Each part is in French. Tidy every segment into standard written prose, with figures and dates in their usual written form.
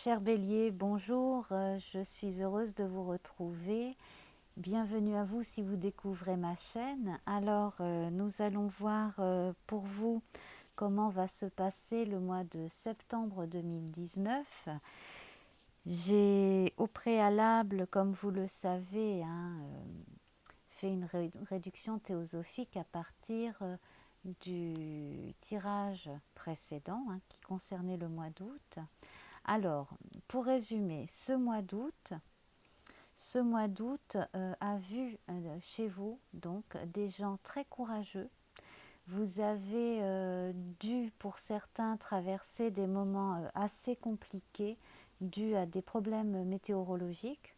Cher Bélier, bonjour, je suis heureuse de vous retrouver. Bienvenue à vous si vous découvrez ma chaîne. Alors, nous allons voir pour vous comment va se passer le mois de septembre 2019. J'ai au préalable, comme vous le savez, fait une réduction théosophique à partir du tirage précédent qui concernait le mois d'août. Alors, pour résumer, ce mois d'août a vu chez vous donc des gens très courageux. Vous avez dû, pour certains, traverser des moments assez compliqués dus à des problèmes météorologiques.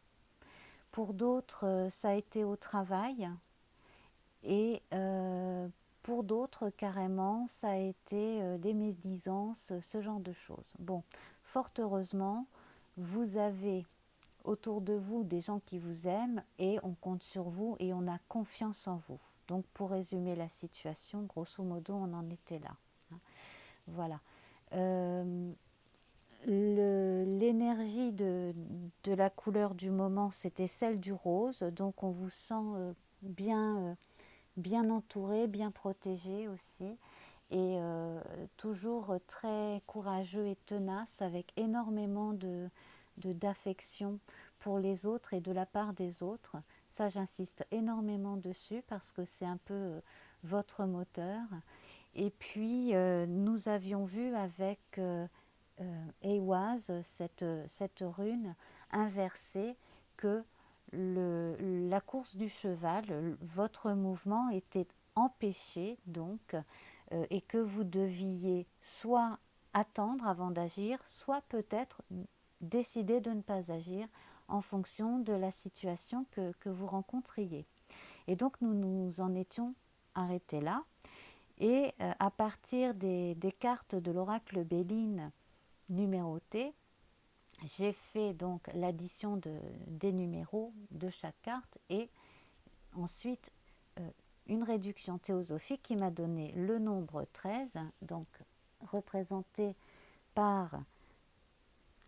Pour d'autres, ça a été au travail. Et pour d'autres, carrément, ça a été des médisances, ce genre de choses. Bon, fort heureusement, vous avez autour de vous des gens qui vous aiment et on compte sur vous et on a confiance en vous. Donc pour résumer la situation, grosso modo, on en était là. Voilà. L'énergie de la couleur du moment, c'était celle du rose. Donc on vous sent bien entouré, bien protégé aussi. Et toujours très courageux et tenace, avec énormément d'affection pour les autres et de la part des autres. Ça, j'insiste énormément dessus parce que c'est un peu votre moteur. Et puis, nous avions vu avec Ehwaz, cette rune inversée, que la course du cheval, votre mouvement était empêché donc, et que vous deviez soit attendre avant d'agir, soit peut-être décider de ne pas agir en fonction de la situation que vous rencontriez. Et donc nous nous en étions arrêtés là. Et à partir des cartes de l'oracle Béline numérotées, j'ai fait donc l'addition des numéros de chaque carte et ensuite une réduction théosophique qui m'a donné le nombre 13, donc représenté par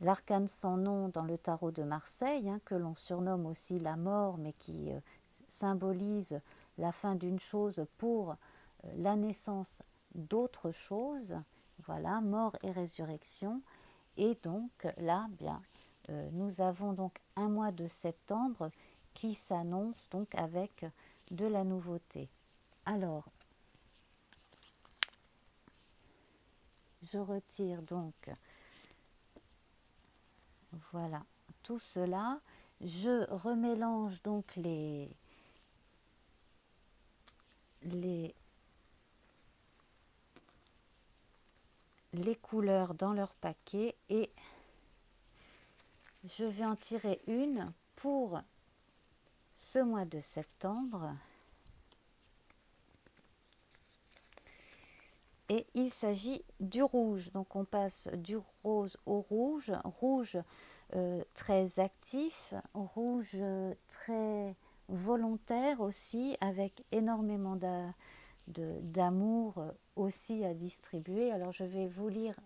l'arcane sans nom dans le tarot de Marseille, que l'on surnomme aussi la mort, mais qui symbolise la fin d'une chose pour la naissance d'autre chose. Voilà, mort et résurrection. Et donc là, bien, nous avons donc un mois de septembre qui s'annonce donc avec de la nouveauté. Alors, je retire donc, voilà, tout cela. Je remélange donc les couleurs dans leur paquet et je vais en tirer une pour ce mois de septembre. Et il s'agit du rouge. Donc on passe du rose au rouge. Rouge très actif, rouge très volontaire aussi, avec énormément d'amour aussi à distribuer. Alors je vais vous lire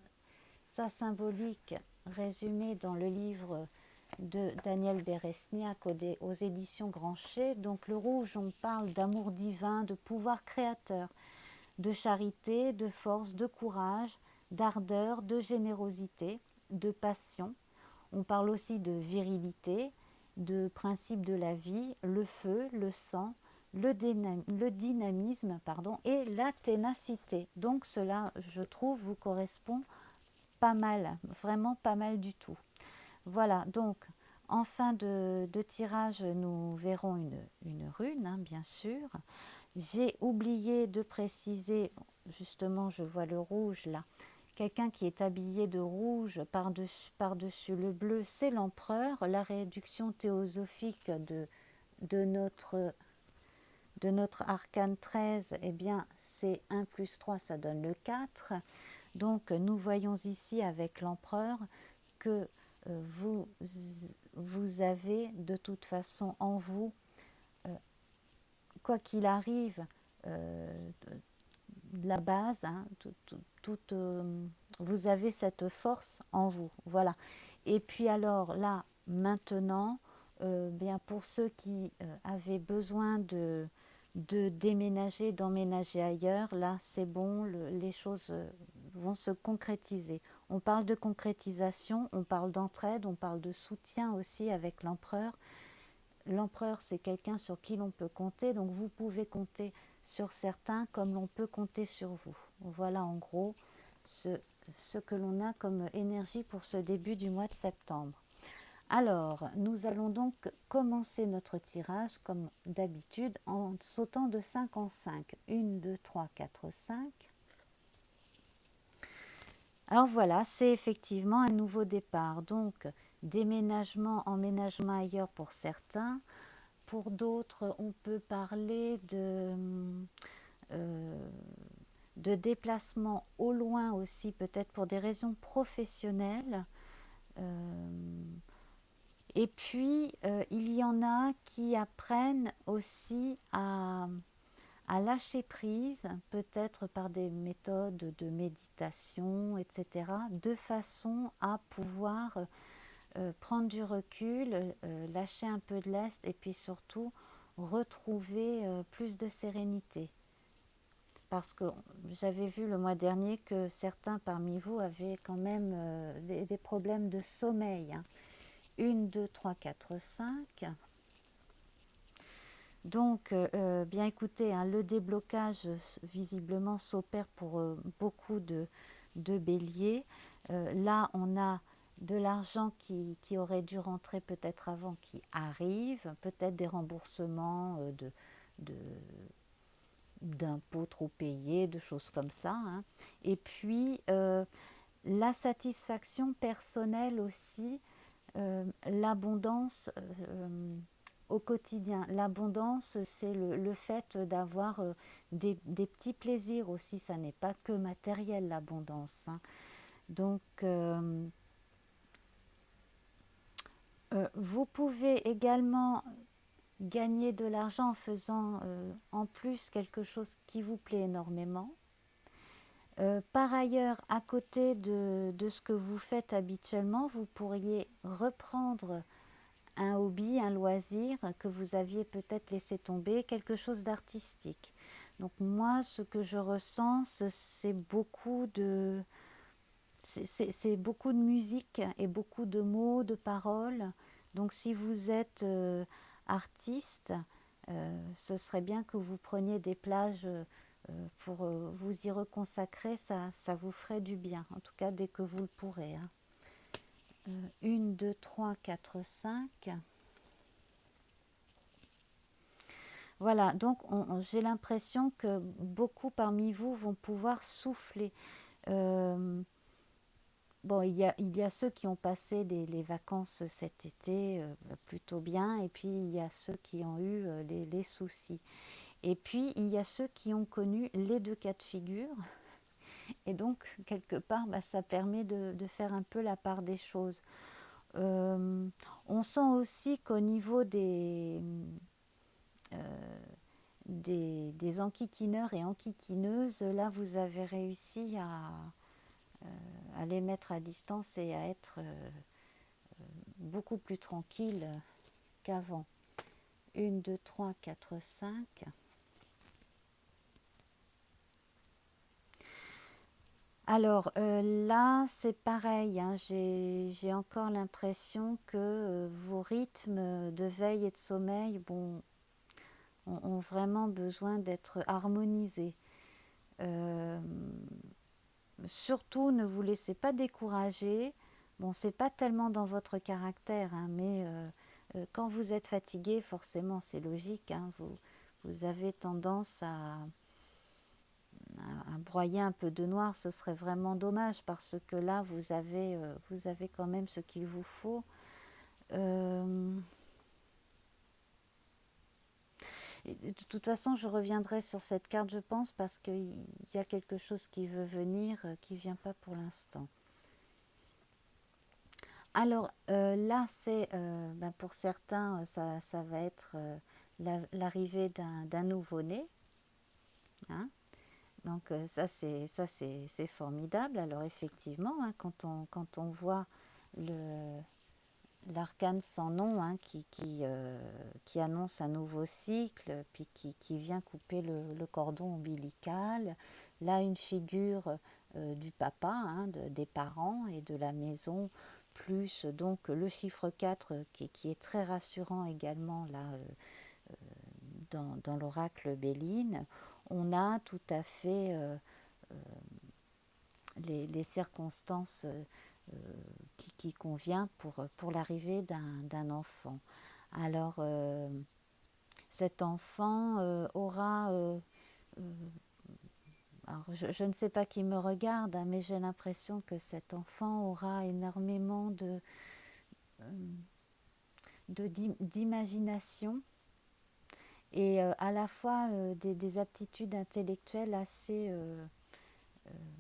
sa symbolique résumée dans le livre de Daniel Beresniak aux éditions Grancher. Donc le rouge, on parle d'amour divin, de pouvoir créateur, de charité, de force, de courage, d'ardeur, de générosité, de passion. On parle aussi de virilité, de principe de la vie, le feu, le sang, le dynamisme et la ténacité. Donc cela, je trouve, vous correspond pas mal, vraiment pas mal du tout. Voilà, donc en fin de tirage, nous verrons une rune, bien sûr. J'ai oublié de préciser, justement, je vois le rouge là, quelqu'un qui est habillé de rouge par-dessus le bleu, c'est l'empereur. La réduction théosophique de notre arcane 13, eh bien, c'est 1 plus 3, ça donne le 4. Donc, nous voyons ici avec l'empereur que vous avez de toute façon en vous, quoi qu'il arrive, la base, vous avez cette force en vous. Voilà. Et puis alors là, maintenant, bien pour ceux qui avaient besoin de déménager, d'emménager ailleurs, là c'est bon, les choses vont se concrétiser. On parle de concrétisation, on parle d'entraide, on parle de soutien aussi avec l'empereur. L'empereur, c'est quelqu'un sur qui l'on peut compter, donc vous pouvez compter sur certains comme l'on peut compter sur vous. Voilà en gros ce que l'on a comme énergie pour ce début du mois de septembre. Alors, nous allons donc commencer notre tirage comme d'habitude en sautant de 5 en 5. 1, 2, 3, 4, 5. Alors voilà, c'est effectivement un nouveau départ. Donc, déménagement, emménagement ailleurs pour certains. Pour d'autres, on peut parler de déplacement au loin aussi, peut-être pour des raisons professionnelles. Et puis, il y en a qui apprennent aussi à lâcher prise, peut-être par des méthodes de méditation, etc., de façon à pouvoir prendre du recul, lâcher un peu de lest et puis surtout retrouver plus de sérénité. Parce que j'avais vu le mois dernier que certains parmi vous avaient quand même des problèmes de sommeil. 1, 2, 3, 4, 5. Donc, bien écoutez, le déblocage visiblement s'opère pour beaucoup de béliers. Là, on a de l'argent qui aurait dû rentrer peut-être avant qui arrive, peut-être des remboursements d'impôts trop payés, de choses comme ça. Et puis, la satisfaction personnelle aussi, l'abondance au quotidien. L'abondance, c'est le fait d'avoir des petits plaisirs aussi. Ça n'est pas que matériel, l'abondance. Donc, vous pouvez également gagner de l'argent en faisant en plus quelque chose qui vous plaît énormément. Par ailleurs, à côté de ce que vous faites habituellement, vous pourriez reprendre un hobby, un loisir que vous aviez peut-être laissé tomber, quelque chose d'artistique. Donc moi, ce que je ressens, c'est beaucoup c'est beaucoup de musique et beaucoup de mots, de paroles. Donc si vous êtes artiste, ce serait bien que vous preniez des plages pour vous y reconsacrer, ça vous ferait du bien, en tout cas dès que vous le pourrez. 1, 2, 3, 4, 5. Voilà, donc j'ai l'impression que beaucoup parmi vous vont pouvoir souffler. Bon, il y a ceux qui ont passé les vacances cet été plutôt bien, et puis il y a ceux qui ont eu les soucis. Et puis il y a ceux qui ont connu les deux cas de figure, et donc quelque part, ça permet de faire un peu la part des choses. On sent aussi qu'au niveau des enquiquineurs et enquiquineuses, là vous avez réussi à les mettre à distance et à être beaucoup plus tranquille qu'avant. 1, 2, 3, 4, 5. Alors là, c'est pareil, j'ai encore l'impression que vos rythmes de veille et de sommeil ont vraiment besoin d'être harmonisés. Surtout, ne vous laissez pas décourager. Bon, c'est pas tellement dans votre caractère, mais quand vous êtes fatigué, forcément, c'est logique. Vous avez tendance à broyer un peu de noir. Ce serait vraiment dommage parce que là, vous avez quand même ce qu'il vous faut. De toute façon, je reviendrai sur cette carte, je pense, parce qu'il y a quelque chose qui veut venir, qui ne vient pas pour l'instant. Alors là, c'est pour certains, ça va être l'arrivée d'un nouveau-né. Donc ça c'est formidable. Alors effectivement, quand on voit le, l'arcane sans nom, hein, qui annonce un nouveau cycle, puis qui vient couper le cordon ombilical. Là, une figure du papa, hein, des parents et de la maison, plus donc le chiffre 4 qui est très rassurant également là dans l'oracle Béline. On a tout à fait les circonstances qui convient pour l'arrivée d'un enfant. Alors, cet enfant aura... alors je ne sais pas qui me regarde, hein, mais j'ai l'impression que cet enfant aura énormément d'imagination et à la fois des aptitudes intellectuelles assez...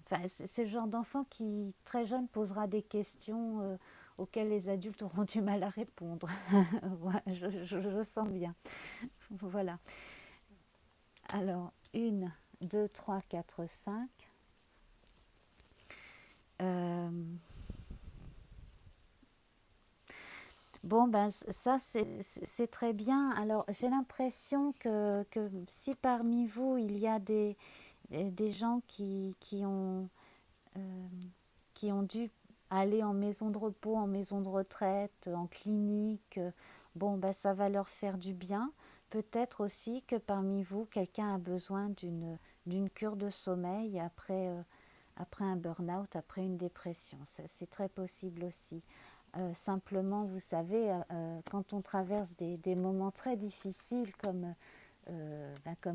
enfin, c'est le genre d'enfant qui, très jeune, posera des questions auxquelles les adultes auront du mal à répondre. Ouais, je sens bien. Voilà. Alors, 1, 2, 3, 4, 5. Bon, ben ça, c'est très bien. Alors, j'ai l'impression que si parmi vous, il y a des gens euh, qui ont dû aller en maison de repos, en maison de retraite, en clinique, bon, ben, ça va leur faire du bien. Peut-être aussi que parmi vous, quelqu'un a besoin d'une cure de sommeil après un burn-out, après une dépression. C'est très possible aussi. Simplement, vous savez, quand on traverse des moments très difficiles comme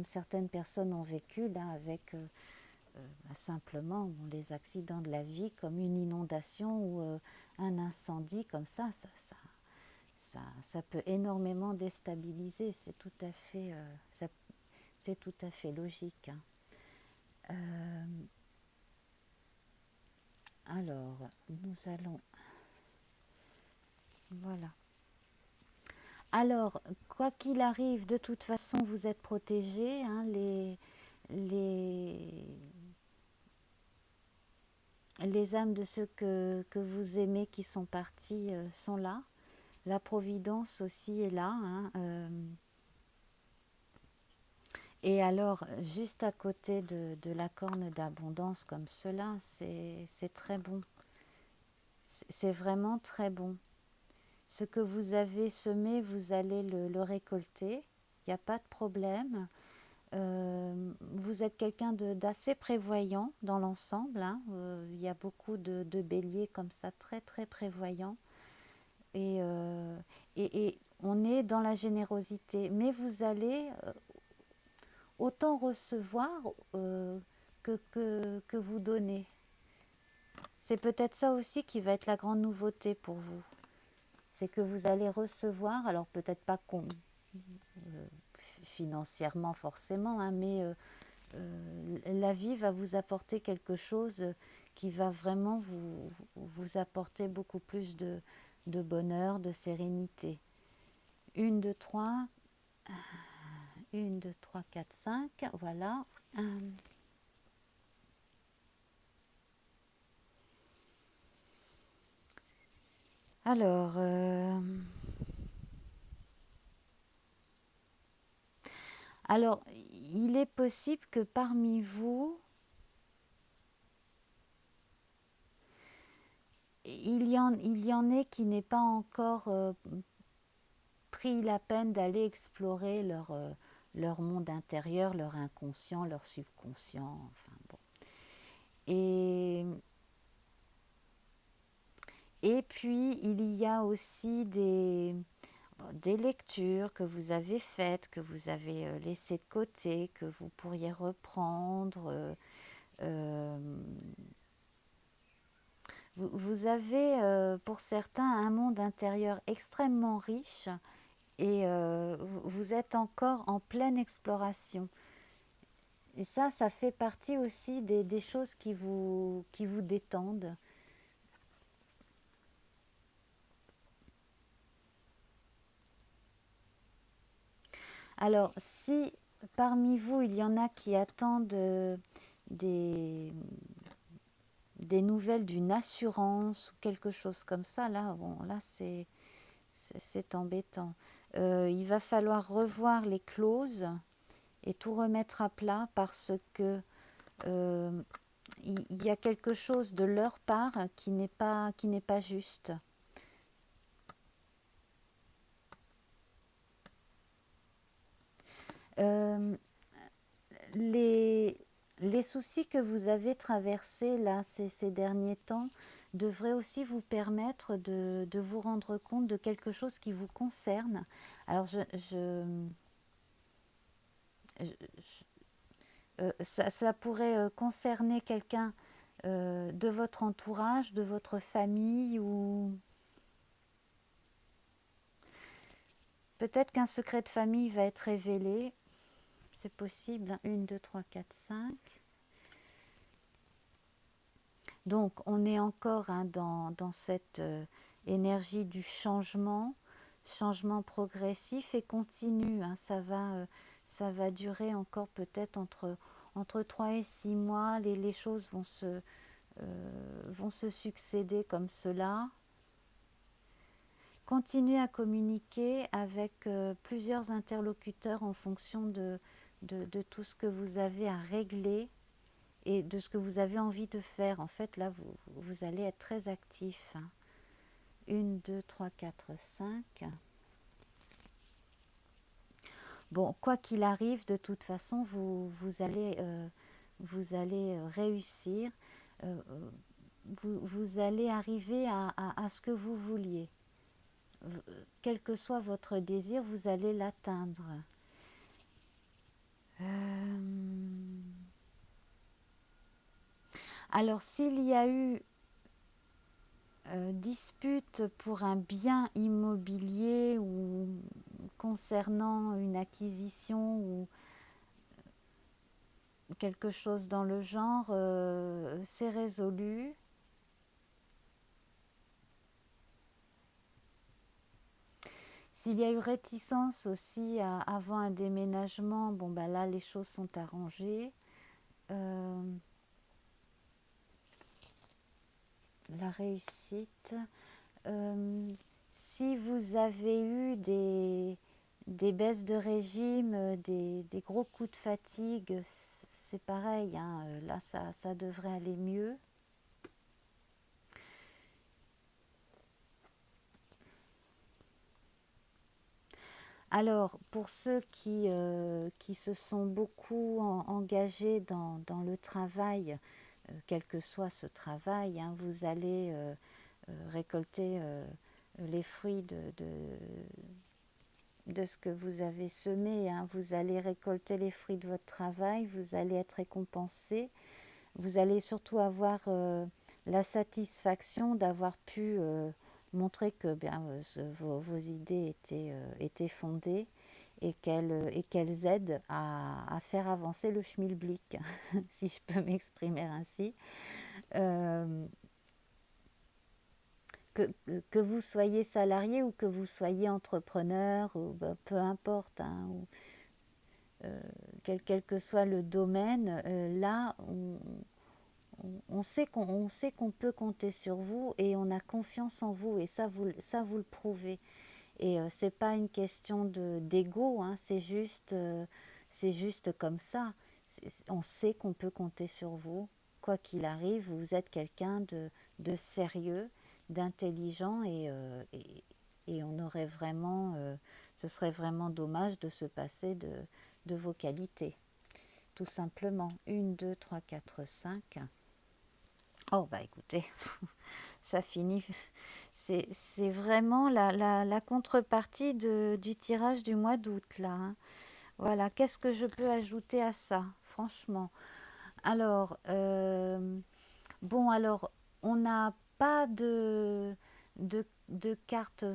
certaines personnes ont vécu là, avec simplement bon, les accidents de la vie, comme une inondation ou un incendie, comme ça peut énormément déstabiliser. C'est tout à fait logique, hein. Euh, alors, nous allons... Voilà. Alors, quoi qu'il arrive, de toute façon, vous êtes protégés, hein, les, les âmes de ceux que vous aimez qui sont partis sont là. La providence aussi est là, hein, et alors, juste à côté de la corne d'abondance comme cela, c'est très bon. C'est vraiment très bon. Ce que vous avez semé, vous allez le récolter. Il n'y a pas de problème. Vous êtes quelqu'un d'assez prévoyant dans l'ensemble, hein. Il y a beaucoup de béliers comme ça, très très prévoyants. Et, et on est dans la générosité. Mais vous allez autant recevoir que vous donner. C'est peut-être ça aussi qui va être la grande nouveauté pour vous. C'est que vous allez recevoir, alors peut-être pas financièrement forcément, hein, mais la vie va vous apporter quelque chose qui va vraiment vous apporter beaucoup plus de bonheur, de sérénité. 1, 2, 3, 1, 2, 3, 4, 5, voilà. Alors, alors, il est possible que parmi vous, il y en ait qui n'aient pas encore pris la peine d'aller explorer leur monde intérieur, leur inconscient, leur subconscient, enfin bon. Et, et puis, il y a aussi des lectures que vous avez faites, que vous avez laissées de côté, que vous pourriez reprendre. Vous avez pour certains un monde intérieur extrêmement riche et vous êtes encore en pleine exploration. Et ça fait partie aussi des choses qui vous détendent. Alors, si parmi vous, il y en a qui attendent des, des nouvelles d'une assurance ou quelque chose comme ça. Là, bon, là c'est embêtant. Il va falloir revoir les clauses et tout remettre à plat parce que euh, il y a quelque chose de leur part qui n'est pas juste. Euh, les, les soucis que vous avez traversés là ces derniers temps devraient aussi vous permettre de vous rendre compte de quelque chose qui vous concerne. Alors ça pourrait concerner quelqu'un de votre entourage, de votre famille, ou peut-être qu'un secret de famille va être révélé. C'est possible, hein. 1, 2, 3, 4, 5. Donc on est encore, hein, dans cette énergie du changement, changement progressif et continu, hein. Ça va durer encore peut-être entre 3 et 6 mois. Les choses vont se succéder comme cela. Continuez à communiquer avec plusieurs interlocuteurs en fonction de tout ce que vous avez à régler et de ce que vous avez envie de faire. En fait, là, vous allez être très actif. 1, 2, 3, 4, 5. Bon, quoi qu'il arrive, de toute façon, vous allez réussir. Euh, vous allez arriver à ce que vous vouliez. Quel que soit votre désir, vous allez l'atteindre. Alors, s'il y a eu dispute pour un bien immobilier ou concernant une acquisition ou quelque chose dans le genre, c'est résolu. S'il y a eu réticence aussi avant un déménagement, bon bah là les choses sont arrangées. La réussite. Euh, Si vous avez eu des baisses de régime, des gros coups de fatigue, c'est pareil, hein, là ça devrait aller mieux. Alors, pour ceux qui se sont beaucoup engagés dans le travail, quel que soit ce travail, hein, vous allez récolter les fruits de ce que vous avez semé, hein. Vous allez récolter les fruits de votre travail, vous allez être récompensé, vous allez surtout avoir la satisfaction d'avoir pu montrer que bien, vos idées étaient fondées et qu'elles aident à faire avancer le schmilblick, si je peux m'exprimer ainsi. Euh, que vous soyez salarié ou que vous soyez entrepreneur, ou, ben, peu importe, hein, ou, quel que soit le domaine, là, on sait qu'on peut compter sur vous et on a confiance en vous et ça vous le prouvez. Et c'est pas une question d'ego, hein, c'est juste comme ça. On sait qu'on peut compter sur vous. Quoi qu'il arrive, vous êtes quelqu'un de sérieux, d'intelligent et on aurait vraiment, ce serait vraiment dommage de se passer de vos qualités. Tout simplement. 1, 2, 3, 4, 5. Oh bah écoutez, ça finit. C'est vraiment la contrepartie du tirage du mois d'août là, hein. Voilà, qu'est-ce que je peux ajouter à ça, franchement? Alors, bon, alors, on n'a pas de carte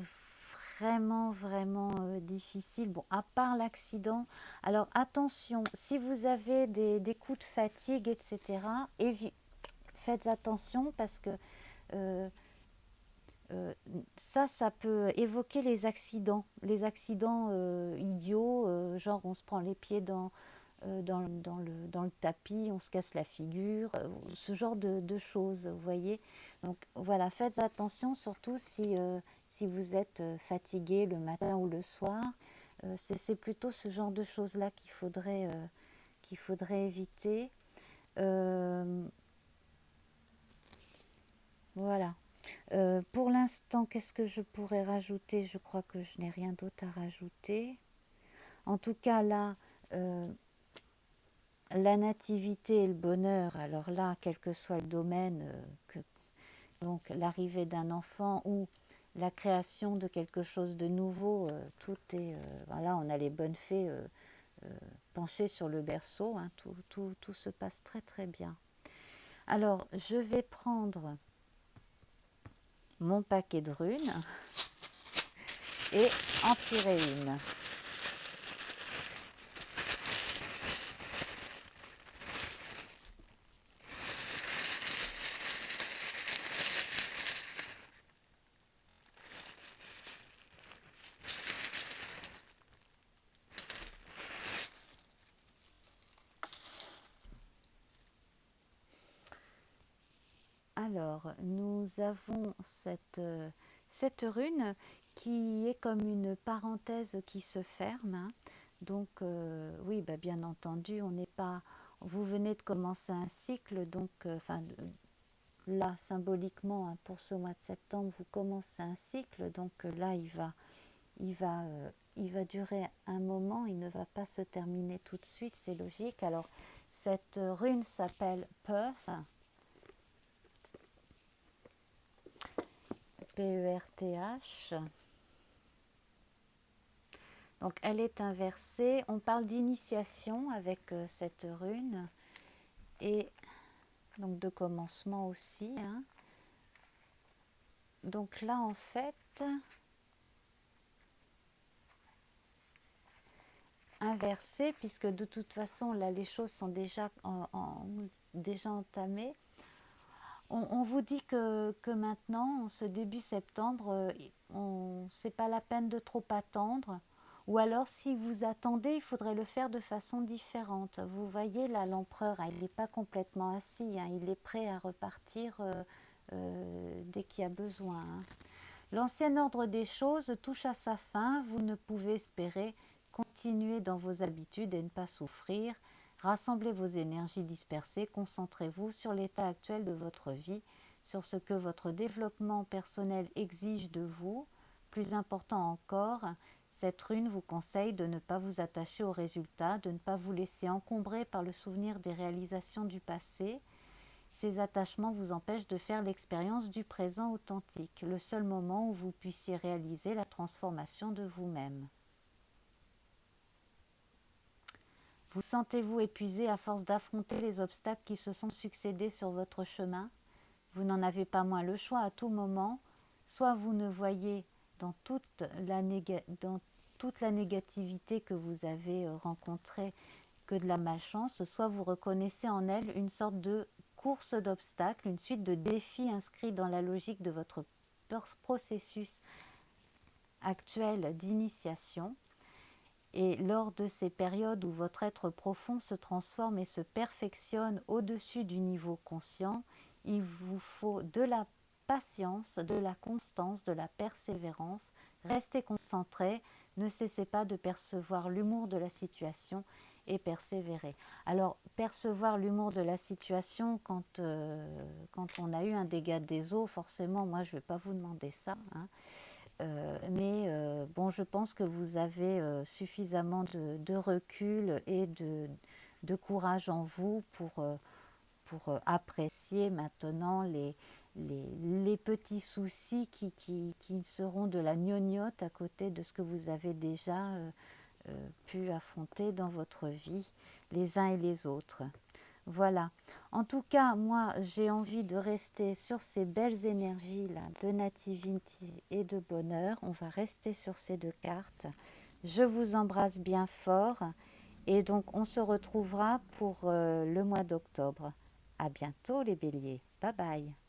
vraiment difficile. Bon, à part l'accident. Alors, attention, si vous avez des coups de fatigue, etc., faites attention parce que euh, ça peut évoquer les accidents idiots, genre on se prend les pieds dans le tapis, on se casse la figure, ce genre de choses, vous voyez. Donc voilà, faites attention surtout si vous êtes fatigué le matin ou le soir. C'est plutôt ce genre de choses-là qu'il faudrait éviter. Euh, voilà. Pour l'instant, qu'est-ce que je pourrais rajouter? Je crois que je n'ai rien d'autre à rajouter. En tout cas, là, la nativité et le bonheur, alors là, quel que soit le domaine, donc l'arrivée d'un enfant ou la création de quelque chose de nouveau, tout est... voilà, on a les bonnes fées penchées sur le berceau, hein, tout se passe très très bien. Alors, je vais prendre mon paquet de runes et en tirer une. Alors, nous avons cette rune qui est comme une parenthèse qui se ferme, hein. Donc, oui, bah, bien entendu, on n'est pas... Vous venez de commencer un cycle, donc, là, symboliquement, hein, pour ce mois de septembre, vous commencez un cycle, donc là, il va, il va durer un moment, il ne va pas se terminer tout de suite, c'est logique. Alors, cette rune s'appelle Perth, P-E-R-T-H. Donc elle est inversée. On parle d'initiation avec cette rune et donc de commencement aussi, hein. Donc là en fait, inversée puisque de toute façon là les choses sont déjà, déjà entamées. On vous dit que maintenant, en ce début septembre, c'est pas la peine de trop attendre. Ou alors, si vous attendez, il faudrait le faire de façon différente. Vous voyez, là, l'empereur, il n'est pas complètement assis, hein, il est prêt à repartir dès qu'il y a besoin, hein. L'ancien ordre des choses touche à sa fin. Vous ne pouvez espérer continuer dans vos habitudes et ne pas souffrir. Rassemblez vos énergies dispersées, concentrez-vous sur l'état actuel de votre vie, sur ce que votre développement personnel exige de vous. Plus important encore, cette rune vous conseille de ne pas vous attacher aux résultats, de ne pas vous laisser encombrer par le souvenir des réalisations du passé. Ces attachements vous empêchent de faire l'expérience du présent authentique, le seul moment où vous puissiez réaliser la transformation de vous-même. Vous sentez-vous épuisé à force d'affronter les obstacles qui se sont succédés sur votre chemin? Vous n'en avez pas moins le choix à tout moment. Soit vous ne voyez dans dans toute la négativité que vous avez rencontrée que de la malchance, soit vous reconnaissez en elle une sorte de course d'obstacles, une suite de défis inscrits dans la logique de votre processus actuel d'initiation. Et lors de ces périodes où votre être profond se transforme et se perfectionne au-dessus du niveau conscient, il vous faut de la patience, de la constance, de la persévérance. Restez concentré, ne cessez pas de percevoir l'humour de la situation et persévérer. Alors, percevoir l'humour de la situation, quand on a eu un dégât des eaux, forcément, moi, je ne vais pas vous demander ça, hein. Mais bon, je pense que vous avez suffisamment de recul et de courage en vous pour apprécier maintenant les petits soucis qui seront de la gnognotte à côté de ce que vous avez déjà pu affronter dans votre vie, les uns et les autres. Voilà. En tout cas, moi, j'ai envie de rester sur ces belles énergies-là de nativity et de bonheur. On va rester sur ces deux cartes. Je vous embrasse bien fort et donc on se retrouvera pour le mois d'octobre. À bientôt les béliers. Bye bye.